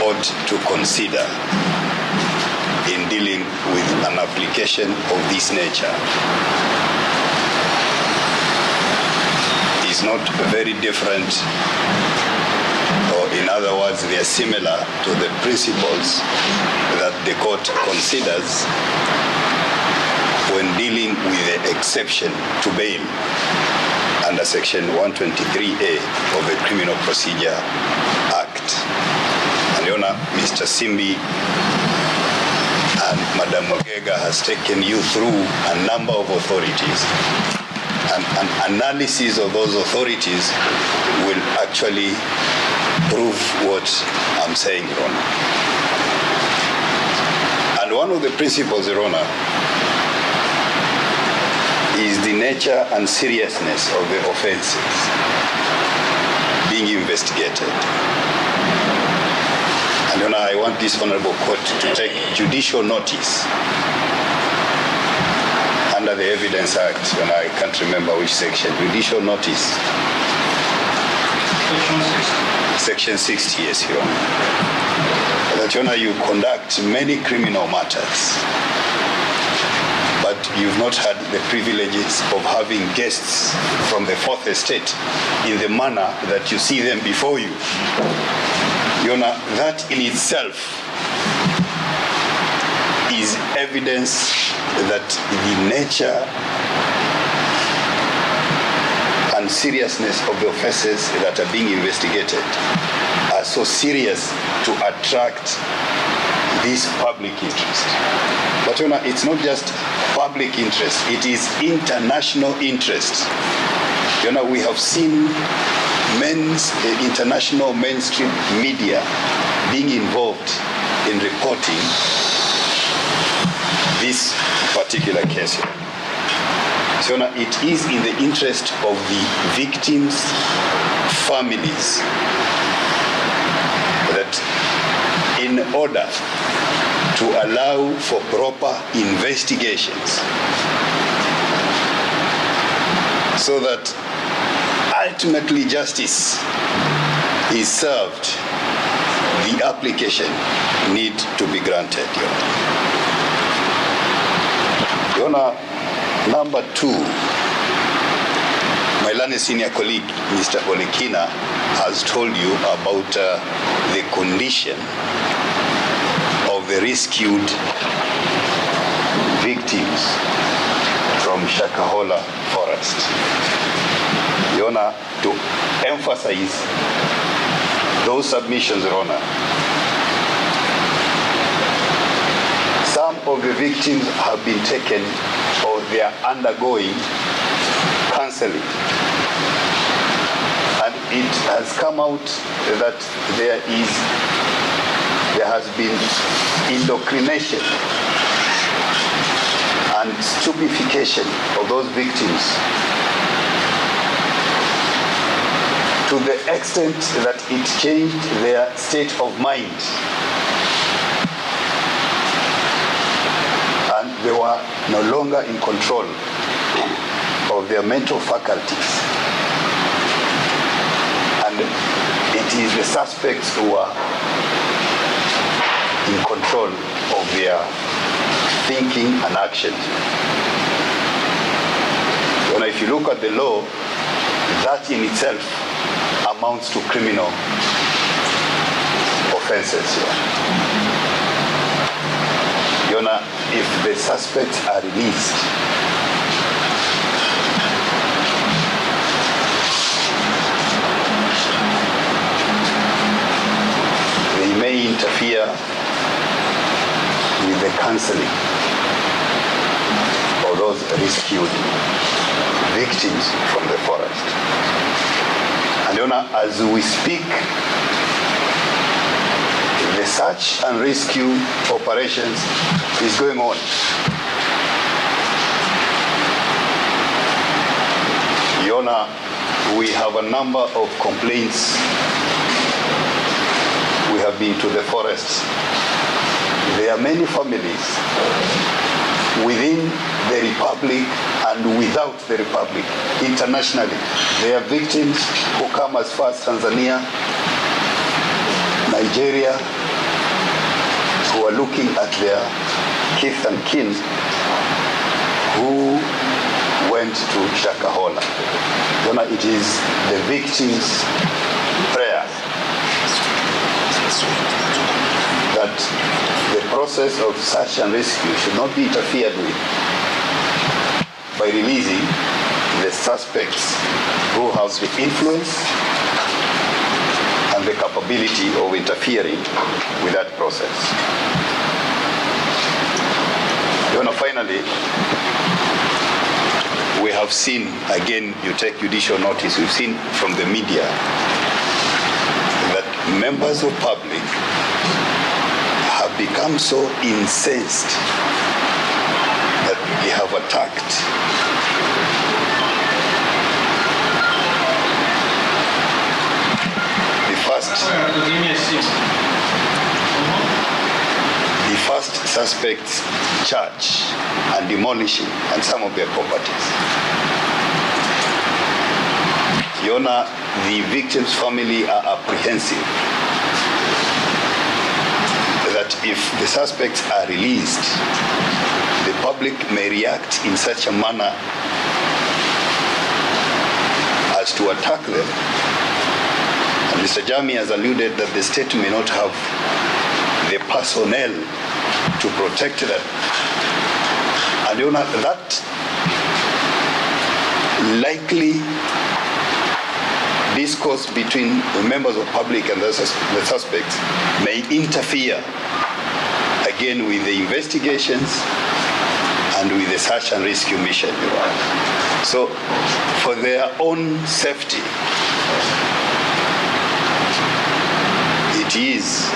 ought to consider in dealing with an application of this nature is not very different, or in other words, they are similar to the principles that the court considers when dealing with the exception to bail under Section 123A of the Criminal Procedure Act. And Your Honor, Mr. Simbi and Madam Mogega has taken you through a number of authorities, and an analysis of those authorities will actually prove what I'm saying, Your Honor. And one of the principles, Your Honor, is the nature and seriousness of the offenses being investigated. And Your Honor, I want this Honorable Court to take judicial notice under the Evidence Act, and I can't remember which section, judicial notice. Section 60, yes, Your Honor. That, Your Honor, you conduct many criminal matters, but you've not had the privileges of having guests from the Fourth Estate in the manner that you see them before you. Your Honor, that in itself is evidence that the nature and seriousness of the offenses that are being investigated are so serious to attract this public interest. But Your Honor, it's not just public interest, it is international interest. Your Honor, we have seen international mainstream media being involved in reporting this particular case. So Your Honor, it is in the interest of the victims' families that in order to allow for proper investigations so that ultimately justice is served, the application need to be granted, Your Honor. Your Honor, number two, my learned senior colleague, Mr. Olekina, has told you about the condition of the rescued victims from Shakahola forest. Your Honor, to emphasize those submissions, Your Honor, some of the victims have been taken or they are undergoing counseling. And it has come out that there has been indoctrination and stupefaction of those victims to the extent that it changed their state of mind. And they were no longer in control of their mental faculties. And it is the suspects who are in control of their thinking and actions. Well, if you look at the law, that in itself amounts to criminal offenses. Your Honor, if the suspects are released, they may interfere with the counseling of those rescued victims from the forest. And Your Honor, as we speak, the search and rescue operations is going on. Your Honor, we have a number of complaints. We have been to the forest. There are many families within the Republic and without the Republic, internationally. There are victims who come as far as Tanzania, Nigeria who are looking at their kith and kin who went to Shakahola. It is the victim's prayer that the process of search and rescue should not be interfered with by releasing the suspects who have the influence and the capability of interfering with that process. Finally, we have seen, again, you take judicial notice, we've seen from the media that members of public have become so incensed that they have attacked the first suspect's church and demolishing and some of their properties. Your Honor, the victim's family are apprehensive that if the suspects are released, the public may react in such a manner as to attack them. And Mr. Jami has alluded that the state may not have the personnel to protect them. And Your Honor, that likely discourse between the members of public and the suspects may interfere again with the investigations and with the search and rescue mission. So for their own safety, it is